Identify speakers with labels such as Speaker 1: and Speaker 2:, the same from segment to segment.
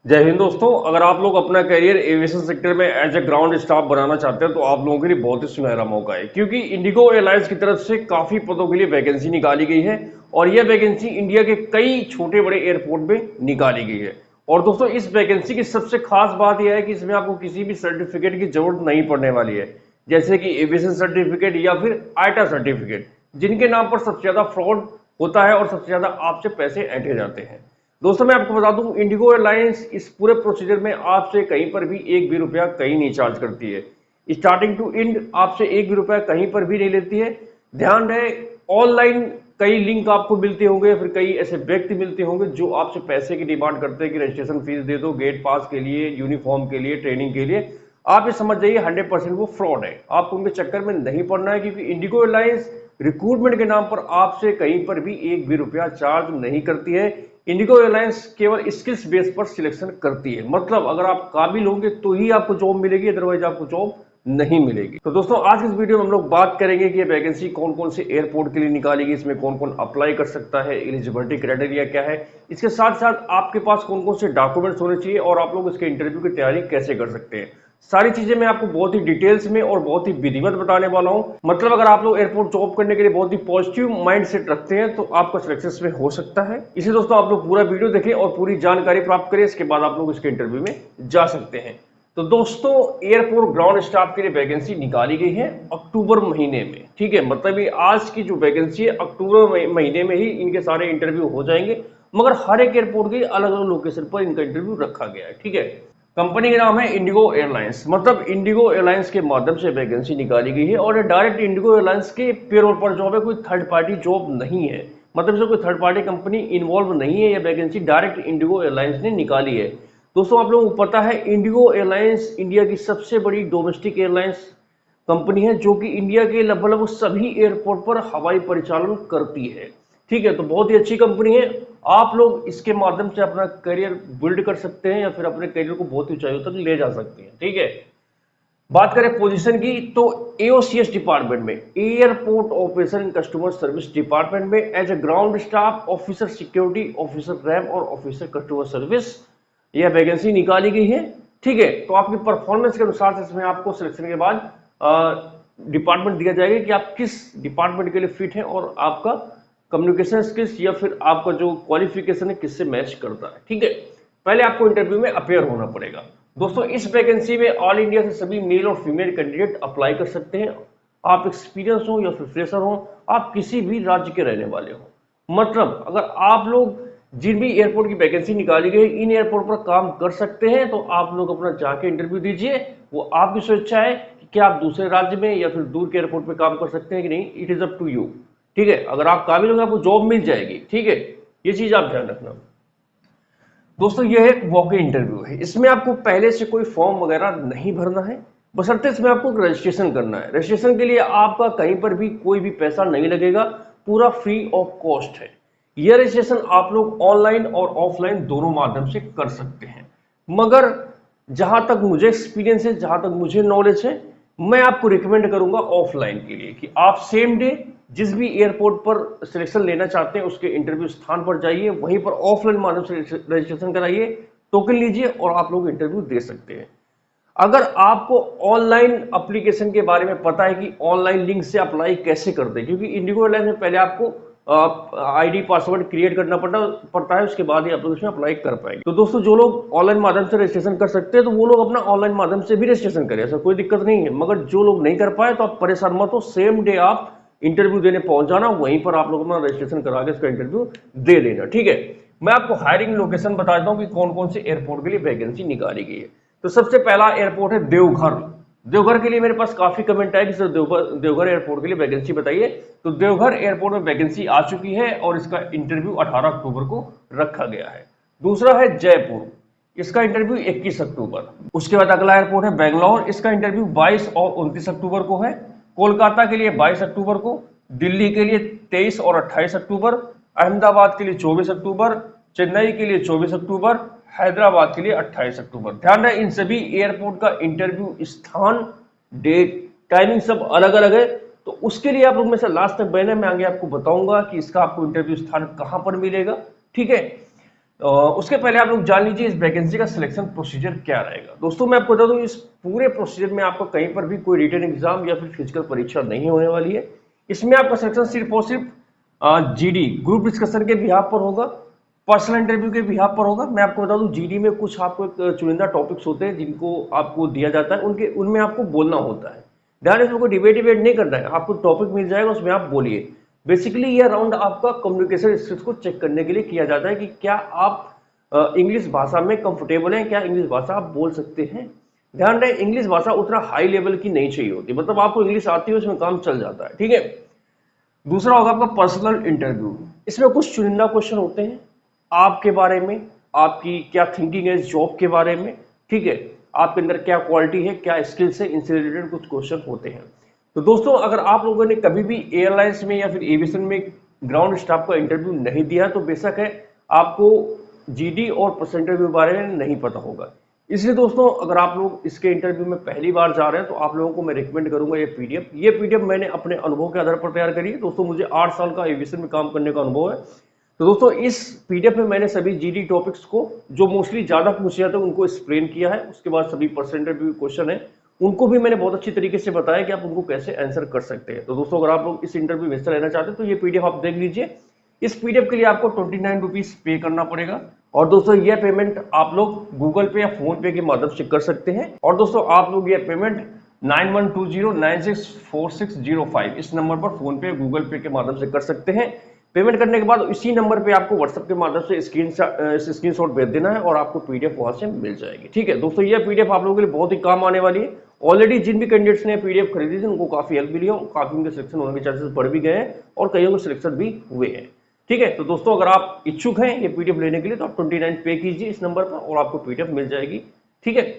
Speaker 1: जय हिंद दोस्तों। अगर आप लोग अपना करियर एविएशन सेक्टर में एज ए ग्राउंड स्टाफ बनाना चाहते हैं तो आप लोगों के लिए बहुत ही सुनहरा मौका है, क्योंकि इंडिगो एयरलाइंस की तरफ से काफी पदों के लिए वैकेंसी निकाली गई है और यह वैकेंसी इंडिया के कई छोटे बड़े एयरपोर्ट में निकाली गई है। और दोस्तों, इस वैकेंसी की सबसे खास बात यह है कि इसमें आपको किसी भी सर्टिफिकेट की जरूरत नहीं पड़ने वाली है, जैसे कि एविएशन सर्टिफिकेट या फिर आईटा सर्टिफिकेट, जिनके नाम पर सबसे ज्यादा फ्रॉड होता है और सबसे ज्यादा आपसे पैसे ऐंठे जाते हैं। दोस्तों, मैं आपको बता दूं, इंडिगो एयरलाइंस इस पूरे प्रोसीजर में आपसे कहीं पर भी एक भी रुपया कहीं नहीं चार्ज करती है। स्टार्टिंग टू एंड आपसे एक भी रुपया कहीं पर भी नहीं लेती है। ध्यान रहे, ऑनलाइन कई लिंक आपको मिलते होंगे या फिर कई ऐसे व्यक्ति मिलते होंगे जो आपसे पैसे की डिमांड करते हैं कि रजिस्ट्रेशन फीस दे दो, गेट पास के लिए, यूनिफॉर्म के लिए, ट्रेनिंग के लिए। आप ये समझ जाइए 100% वो फ्रॉड है। आपको उनके चक्कर में नहीं पड़ना है, क्योंकि इंडिगो एयरलाइंस रिक्रूटमेंट के नाम पर आपसे कहीं पर भी एक भी रुपया चार्ज नहीं करती है। इंडिगो एयरलाइंस केवल स्किल्स बेस पर सिलेक्शन करती है। मतलब अगर आप काबिल होंगे तो ही आपको जॉब मिलेगी, अदरवाइज आपको जॉब नहीं मिलेगी। तो दोस्तों, आज की इस वीडियो में हम लोग बात करेंगे कि ये वैकेंसी कौन कौन से एयरपोर्ट के लिए निकाली गई, इसमें कौन कौन अप्लाई कर सकता है, एलिजिबिलिटी क्राइटेरिया क्या है, इसके साथ साथ आपके पास कौन कौन से डॉक्यूमेंट्स होने चाहिए और आप लोग इसके इंटरव्यू की तैयारी कैसे कर सकते हैं। सारी चीजें मैं आपको बहुत ही डिटेल्स में और बहुत ही विधिवत बताने वाला हूं। मतलब अगर आप लोग एयरपोर्ट जॉब करने के लिए बहुत ही पॉजिटिव माइंडसेट रखते हैं तो आपका सिलेक्शन में हो सकता है। इसलिए दोस्तों, आप लोग पूरा वीडियो देखें और पूरी जानकारी प्राप्त करें, इसके बाद आप लोग इसके इंटरव्यू में जा सकते हैं। तो दोस्तों, एयरपोर्ट ग्राउंड स्टाफ के लिए वैकेंसी निकाली गई है अक्टूबर महीने में। ठीक है, मतलब ये आज की जो वैकेंसी है, अक्टूबर महीने में ही इनके सारे इंटरव्यू हो जाएंगे। मगर हर एक एयरपोर्ट के अलग अलग लोकेशन पर इनका इंटरव्यू रखा गया है। ठीक है, कंपनी का नाम है इंडिगो एयरलाइंस। मतलब इंडिगो एयरलाइंस के माध्यम से वैकेंसी निकाली गई है और ये डायरेक्ट इंडिगो एयरलाइंस के पेरोल पर जॉब है, कोई थर्ड पार्टी जॉब नहीं है। मतलब इसमें कोई थर्ड पार्टी कंपनी इन्वॉल्व नहीं है, यह वैकेंसी डायरेक्ट इंडिगो एयरलाइंस ने निकाली है। दोस्तों, आप लोगों को पता है, इंडिगो एयरलाइंस इंडिया की सबसे बड़ी डोमेस्टिक एयरलाइंस कंपनी है, जो कि इंडिया के लगभग सभी एयरपोर्ट पर हवाई परिचालन करती है। ठीक है, तो बहुत ही अच्छी कंपनी है। आप लोग इसके माध्यम से अपना करियर बिल्ड कर सकते हैं या फिर अपने करियर को बहुत ऊंचाइयों तक ले जा सकते हैं। ठीक है, बात करें पोजीशन की तो एओसीएस डिपार्टमेंट में, airport operation and customer service department में, as a ground staff officer, security officer रैम और ऑफिसर कस्टमर सर्विस, यह वैकेंसी निकाली गई है। ठीक है, तो आपकी परफॉर्मेंस के अनुसार से इसमें आपको सिलेक्शन के बाद डिपार्टमेंट दिया जाएगा कि आप किस डिपार्टमेंट के लिए फिट हैं और आपका कम्युनिकेशन स्किल्स या फिर आपका जो क्वालिफिकेशन है किससे मैच करता है। ठीक है, पहले आपको इंटरव्यू में अपेयर होना पड़ेगा। दोस्तों, इस वैकेंसी में ऑल इंडिया से सभी मेल और फीमेल कैंडिडेट अप्लाई कर सकते हैं। आप एक्सपीरियंस हो या फिर फ्रेशर हो, आप किसी भी राज्य के रहने वाले हो। मतलब अगर आप लोग जिन भी एयरपोर्ट की वैकेंसी निकाली गई इन एयरपोर्ट पर काम कर सकते हैं तो आप लोग अपना जाके इंटरव्यू दीजिए। वो आपकी स्वेच्छा है कि क्या आप दूसरे राज्य में या फिर दूर के एयरपोर्ट पे काम कर सकते हैं कि नहीं, it is up to you. ठीक है, अगर आप काबिल होंगे आपको जॉब मिल जाएगी। ठीक है, ये चीज आप ध्यान रखना। दोस्तों, यह एक वॉक इन इंटरव्यू है, इसमें आपको पहले से कोई फॉर्म वगैरह नहीं भरना है, बशर्ते इसमें आपको रजिस्ट्रेशन करना है। रजिस्ट्रेशन के लिए आपका कहीं पर भी कोई भी पैसा नहीं लगेगा, पूरा फ्री ऑफ कॉस्ट है। यह रजिस्ट्रेशन आप लोग ऑनलाइन और ऑफलाइन दोनों माध्यम से कर सकते हैं। मगर जहां तक मुझे एक्सपीरियंस है, जहां तक मुझे नॉलेज है, मैं आपको रिकमेंड करूंगा ऑफलाइन के लिए कि आप सेम डे जिस भी एयरपोर्ट पर सिलेक्शन लेना चाहते हैं उसके इंटरव्यू स्थान पर जाइए, वहीं पर ऑफलाइन माध्यम से रजिस्ट्रेशन कराइए, टोकन लीजिए और आप लोग इंटरव्यू दे सकते हैं। अगर आपको ऑनलाइन एप्लीकेशन के बारे में पता है कि ऑनलाइन लिंक से अप्लाई कैसे करते हैं, क्योंकि इंडिगो एयरलाइंस में पहले आपको आईडी पासवर्ड क्रिएट करना पड़ता है, उसके बाद ही आप लोग इसमें अप्लाई कर पाएंगे। तो दोस्तों, जो लोग ऑनलाइन माध्यम से रजिस्ट्रेशन कर सकते हैं तो वो लोग अपना ऑनलाइन माध्यम से भी रजिस्ट्रेशन करें, ऐसा कोई दिक्कत नहीं है। मगर जो लोग नहीं कर पाए तो आप परेशान मत हो, सेम डे आप इंटरव्यू देने पहुंच जाना, वहीं पर आप लोग अपना रजिस्ट्रेशन करा के इसका इंटरव्यू दे देना। ठीक है, मैं आपको हायरिंग लोकेशन बता देता हूं कि कौन कौन से एयरपोर्ट के लिए वैकेंसी निकाली गई है। तो सबसे पहला एयरपोर्ट है देवघर। देवघर के लिए मेरे पास काफी कमेंट आए कि सर देवघर एयरपोर्ट के लिए वैकेंसी बताइए। तो देवघर एयरपोर्ट में वैकेंसी आ चुकी है और इसका इंटरव्यू 18 अक्टूबर को रखा गया है। दूसरा है जयपुर, इसका इंटरव्यू 21 अक्टूबर। उसके बाद अगला एयरपोर्ट है बेंगलोर, इसका इंटरव्यू 22 और 29 अक्टूबर को है। कोलकाता के लिए 22 अक्टूबर को, दिल्ली के लिए 23 और 28 अक्टूबर, अहमदाबाद के लिए 24 अक्टूबर, चेन्नई के लिए 24 अक्टूबर, हैदराबाद के लिए 28 अक्टूबर। ध्यान रहे, इन सभी एयरपोर्ट का इंटरव्यू स्थान, डेट, टाइमिंग सब अलग अलग है। तो उसके लिए आप लोग में से लास्ट तक बने, मैं आगे आपको बताऊंगा कि इसका आपको इंटरव्यू स्थान कहां पर मिलेगा। ठीक है, उसके पहले आप लोग जान लीजिए इस वैकेंसी का सिलेक्शन प्रोसीजर क्या रहेगा। दोस्तों मैं आपको बता दूं इस पूरे प्रोसीजर में आपको कहीं पर भी कोई रिटन एग्जाम या फिर फिजिकल परीक्षा नहीं होने वाली है। इसमें आपका सिलेक्शन सिर्फ और सिर्फ जीडी ग्रुप डिस्कशन के बिहाफ पर होगा, पर्सनल इंटरव्यू के बिहाफ पर होगा। मैं आपको बता दूं जीडी में कुछ आपको एक चुनिंदा टॉपिक्स होते हैं जिनको आपको दिया जाता है, उनके उनमें आपको बोलना होता है। ध्यान इसमें कोई डिबेट नहीं करना है, आपको टॉपिक मिल जाएगा उसमें आप बोलिए। बेसिकली यह राउंड आपका कम्युनिकेशन स्किल्स को चेक करने के लिए किया जाता है कि क्या आप इंग्लिश भाषा में कंफर्टेबल हैं, क्या इंग्लिश भाषा आप बोल सकते हैं। ध्यान रहे इंग्लिश भाषा उतना हाई लेवल की नहीं चाहिए होती, मतलब आपको इंग्लिश आती है उसमें काम चल जाता है, ठीक है। दूसरा होगा आपका पर्सनल इंटरव्यू। इसमें कुछ चुनिंदा क्वेश्चन होते हैं आपके बारे में, आपकी क्या थिंकिंग है इस जॉब के बारे में, ठीक है, आपके अंदर क्या क्वालिटी है, क्या स्किल्स है, इनसे रिलेटेड कुछ क्वेश्चन होते हैं। तो दोस्तों अगर आप लोगों ने कभी भी एयरलाइंस में या फिर एविएशन में ग्राउंड स्टाफ का इंटरव्यू नहीं दिया तो बेशक है आपको जीडी और पर्सनल इंटरव्यू के बारे में नहीं पता होगा। इसलिए दोस्तों अगर आप लोग इसके इंटरव्यू में पहली बार जा रहे हैं तो आप लोगों को मैं रिकमेंड करूंगा ये पीडीएफ मैंने अपने अनुभव के आधार पर तैयार करी है। दोस्तों मुझे 8 साल का एविएशन में काम करने का अनुभव है। तो दोस्तों इस पीडीएफ में मैंने सभी जीडी टॉपिक्स को जो मोस्टली ज्यादा पूछे जाते हैं उनको एक्सप्लेन किया है। उसके बाद सभी पर्सनल इंटरव्यू क्वेश्चन है उनको भी मैंने बहुत अच्छी तरीके से बताया कि आप उनको कैसे आंसर कर सकते हैं। तो दोस्तों अगर आप लोग इस इंटरव्यू में हिस्सा लेना चाहते हैं तो ये पीडीएफ आप देख लीजिए। इस पीडीएफ के लिए आपको 29 रुपीज पे करना पड़ेगा और दोस्तों यह पेमेंट आप लोग गूगल पे या फोन पे के माध्यम से कर सकते हैं। और दोस्तों आप लोग यह पेमेंट 9120964605 इस नंबर पर फोन पे गूगल पे के माध्यम से कर सकते हैं। पेमेंट करने के बाद इसी नंबर पे आपको व्हाट्सएप के माध्यम से स्क्रीनशॉट भेज देना है और आपको पीडीएफ वहां से मिल जाएगी, ठीक है। दोस्तों यह पीडीएफ आप लोगों के लिए बहुत ही काम आने वाली है। ऑलरेडी जिन भी कैंडिडेट्स ने पीडीएफ खरीदी थी उनको काफी हेल्प मिली है, काफी उनके सिलेक्शन होने के चांसेस बढ़ भी गए हैं और कईयों के सिलेक्शन भी हुए हैं, ठीक है। तो दोस्तों अगर आप इच्छुक हैं ये पीडीएफ लेने के लिए तो आप 29 पे कीजिए इस नंबर पर और आपको पीडीएफ मिल जाएगी, ठीक है।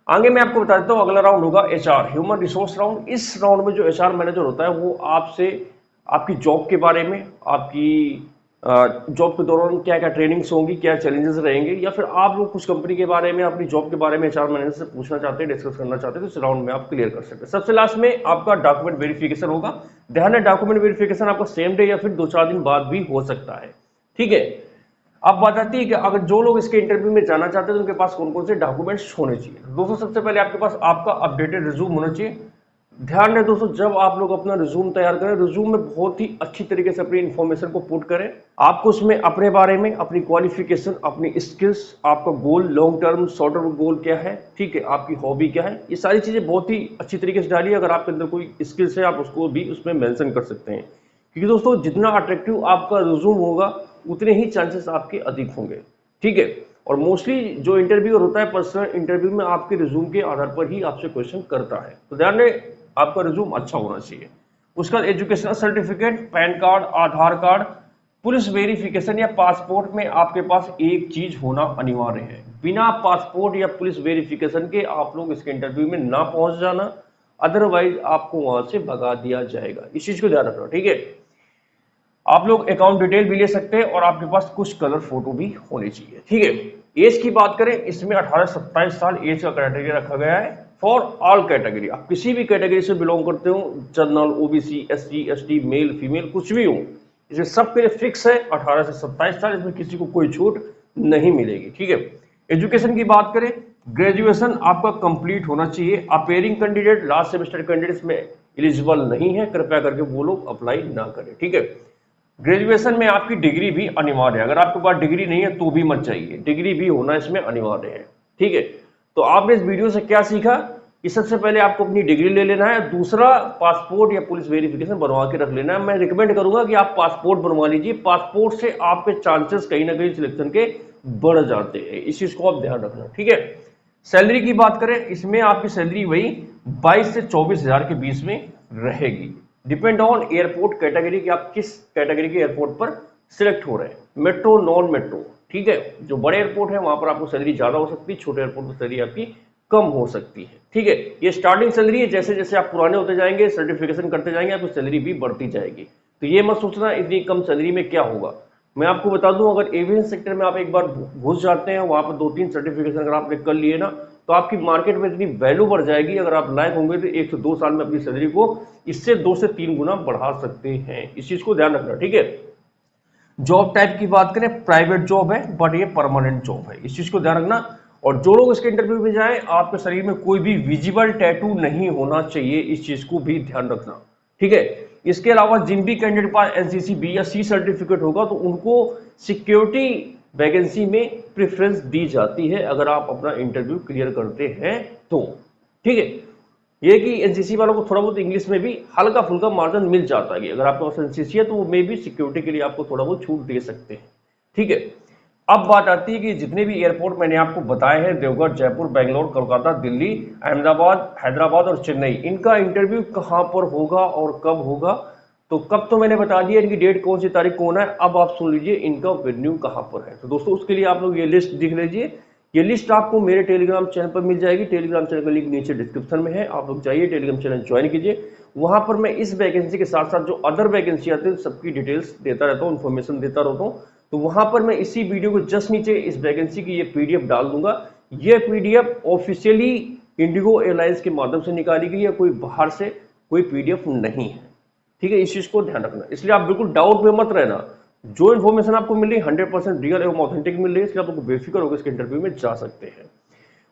Speaker 1: आगे मैं आपको बता देता हूँ अगला राउंड होगा एचआर ह्यूमन रिसोर्स राउंड। इस राउंड में जो एचआर मैनेजर होता है वो आपसे आपकी जॉब के बारे में, आपकी जॉब के दौरान क्या क्या ट्रेनिंग्स होंगी, क्या चैलेंजेस रहेंगे, या फिर आप लोग कुछ कंपनी के बारे में अपनी जॉब के बारे में एचआर मैनेजर से पूछना चाहते हैं, डिस्कस करना चाहते हैं तो इस राउंड में आप क्लियर कर सकते हैं। सबसे लास्ट में आपका डॉक्यूमेंट वेरिफिकेशन होगा। ध्यान है डॉक्यूमेंट वेरिफिकेशन आपका सेम डे या फिर 2-4 दिन बाद भी हो सकता है, ठीक है। अब बात आती है कि अगर जो लोग इसके इंटरव्यू में जाना चाहते हैं तो उनके पास कौन कौन से डॉक्यूमेंट्स होने चाहिए। दोस्तों सबसे पहले आपके पास आपका अपडेटेड रिज्यूम होना चाहिए। ध्यान रहे दोस्तों जब आप लोग अपना रिज्यूम तैयार करें रिज्यूम में बहुत ही अच्छी तरीके से अपनी इंफॉर्मेशन को पुट करें। आपको उसमें अपने बारे में, अपनी क्वालिफिकेशन, अपनी स्किल्स, आपका goal long term short term goal क्या है, ठीक है, आपकी हॉबी क्या है, ये सारी चीजें बहुत ही अच्छी तरीके से डालिए। अगर आपके अंदर कोई स्किल्स है आप उसको भी उसमें मेंशन कर सकते हैं, क्योंकि दोस्तों जितना अट्रैक्टिव आपका रिज्यूम होगा उतने ही चांसेस आपके अधिक होंगे, ठीक है। और मोस्टली जो इंटरव्यू होता है पर्सनल इंटरव्यू में आपके रिज्यूम के आधार पर ही आपसे क्वेश्चन करता है। तो ध्यान रहे आपका रिज्यूम अच्छा होना चाहिए। उसका एजुकेशनल सर्टिफिकेट, पैन कार्ड, आधार कार्ड, पुलिस वेरिफिकेशन या पासपोर्ट में आपके पास एक चीज होना अनिवार्य है। बिना पासपोर्ट या पुलिस वेरिफिकेशन के आप लोग इसके इंटरव्यू में ना पहुंच जाना, अदरवाइज आपको वहां से भगा दिया जाएगा। इस चीज को ध्यान रखना, ठीक है। आप लोग अकाउंट डिटेल भी ले सकते हैं और आपके पास कुछ कलर फोटो भी होनी चाहिए, ठीक है। एज की बात करें इसमें 18 से 27 साल एज का क्राइटेरिया रखा गया है फॉर ऑल कैटेगरी। आप किसी भी कैटेगरी से बिलोंग करते हो, general, OBC, SC, ST, male, female, कुछ भी हो, इसमें सबके लिए फिक्स है 18 से 27 साल। इसमें किसी को कोई छूट नहीं मिलेगी, ठीक है। एजुकेशन की बात करें ग्रेजुएशन आपका कंप्लीट होना चाहिए। Appearing candidate, last semester candidates में एलिजिबल नहीं है, कृपया करके वो लोग अप्लाई ना करें, ठीक है। ग्रेजुएशन में आपकी डिग्री भी अनिवार्य है। अगर आपके पास डिग्री नहीं है तो भी मत चाहिए, डिग्री भी होना इसमें अनिवार्य है, ठीक है। तो आपने इस वीडियो से क्या सीखा कि सबसे पहले आपको अपनी डिग्री ले लेना है, दूसरा पासपोर्ट या पुलिस वेरिफिकेशन बनवा के रख लेना है। मैं रिकमेंड करूंगा कि आप पासपोर्ट बनवा लीजिए, पासपोर्ट से आपके चांसेस कहीं ना कहीं सिलेक्शन के बढ़ जाते हैं, इस चीज को आप ध्यान रखना, ठीक है। सैलरी की बात करें इसमें आपकी सैलरी वही 22 से 24 हजार के बीच में रहेगी, डिपेंड ऑन एयरपोर्ट कैटेगरी कि आप किस कैटेगरी के एयरपोर्ट पर सिलेक्ट हो रहे हैं, मेट्रो, नॉन मेट्रो, ठीक है। जो बड़े एयरपोर्ट है वहां पर आपको सैलरी ज्यादा हो सकती है, छोटे एयरपोर्ट पर सैलरी आपकी कम हो सकती है, ठीक है। ये स्टार्टिंग सैलरी है, जैसे जैसे आप पुराने होते जाएंगे, सर्टिफिकेशन करते जाएंगे, आपकी सैलरी भी बढ़ती जाएगी। तो ये मत सोचना इतनी कम सैलरी में क्या होगा। मैं आपको बता दूं अगर एविएशन सेक्टर में आप एक बार घुस जाते हैं, वहां पर 2-3 सर्टिफिकेशन अगर आपने कर लिए ना तो आपकी मार्केट में इतनी वैल्यू बढ़ जाएगी। अगर आप लायक होंगे तो 1 से 2 साल में अपनी सैलरी को इससे 2 से 3 गुना बढ़ा सकते हैं, इस चीज को ध्यान रखना, ठीक है। जॉब टाइप की बात करें, प्राइवेट जॉब है बट ये परमानेंट जॉब है, इस चीज को ध्यान रखना। और जो लोग इसके इंटरव्यू में जाएं, आपके शरीर में कोई भी विजिबल टैटू नहीं होना चाहिए, इस चीज को भी ध्यान रखना, ठीक है। इसके अलावा जिन भी कैंडिडेट के पास एनसीसी बी या सी सर्टिफिकेट होगा तो उनको सिक्योरिटी वैकेंसी में प्रेफरेंस दी जाती है, अगर आप अपना इंटरव्यू क्लियर करते हैं तो, ठीक है। ये कि एनसीसी वालों को थोड़ा बहुत इंग्लिश में भी हल्का फुल्का मार्जिन मिल जाता है, अगर आपके पास एनसीसी है तो वो मे भी सिक्योरिटी के लिए आपको थोड़ा बहुत छूट दे सकते हैं, ठीक है। अब बात आती है कि जितने भी एयरपोर्ट मैंने आपको बताए हैं, देवघर, जयपुर, बेंगलोर, कोलकाता, दिल्ली, अहमदाबाद, हैदराबाद और चेन्नई, इनका इंटरव्यू कहां पर होगा और कब होगा। तो कब तो मैंने बता दिया, इनकी डेट कौन सी तारीख कौन है, अब आप सुन लीजिए इनका वेन्यू कहां पर है। तो दोस्तों उसके लिए आप लोग ये लिस्ट देख लीजिए, ये लिस्ट आपको मेरे टेलीग्राम चैनल पर मिल जाएगी। टेलीग्राम चैनल का लिंक नीचे डिस्क्रिप्शन में है, आप लोग जाइए टेलीग्राम चैनल ज्वाइन कीजिए। वहां पर मैं इस वैकेंसी के साथ साथ जो अदर वैकेंसी आती है सबकी डिटेल्स देता रहता हूँ, इन्फॉर्मेशन देता रहता हूँ। तो वहां पर मैं इसी वीडियो को जस्ट नीचे इस वैकेंसी की ये पीडीएफ डाल दूंगा। ये पीडीएफ ऑफिशियली इंडिगो एयरलाइंस के माध्यम से निकाली गई है, कोई बाहर से कोई पीडीएफ नहीं है, ठीक है। इस चीज को ध्यान रखना, इसलिए आप बिल्कुल डाउट में मत रहना। जो इन्फॉर्मेशन आपको मिल रही है 100% रियल एवं ऑथेंटिक मिल रही है, इसलिए आप लोग बेफिक्र होकर इसके इंटरव्यू में जा सकते हैं।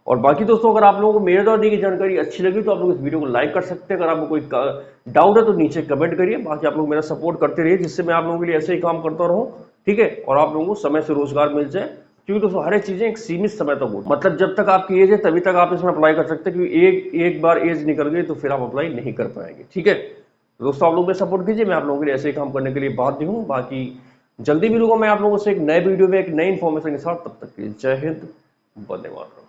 Speaker 1: और बाकी दोस्तों अगर आप लोगों को मेरे द्वारा दी गई जानकारी अच्छी लगी तो आप लोग इस वीडियो को लाइक कर सकते हैं, अगर आपको कोई डाउट है तो नीचे कमेंट करिए। बाकी आप लोग मेरा सपोर्ट करते रहिए, जिससे मैं आप लोगों के लिए ऐसे ही काम करता रहूं, ठीक है। और आप लोगों को समय से रोजगार मिल जाए, क्योंकि दोस्तों हर एक चीजें एक सीमित समय तक होती है, मतलब जब तक आपकी एज है तभी तक आप इसमें अप्लाई कर सकते हैं, क्योंकि एक बार एज निकल गई तो फिर आप अप्लाई नहीं कर पाएंगे, ठीक है। दोस्तों आप लोग मेरा सपोर्ट कीजिए, मैं आप लोगों के लिए ऐसे ही काम करने के लिए बाध्य हूँ। बाकी जल्दी मिलूंगा मैं आप लोगों से एक नए वीडियो में एक नई इन्फॉर्मेशन के साथ, तब तक के लिए जय हिंद, वंदे मातरम।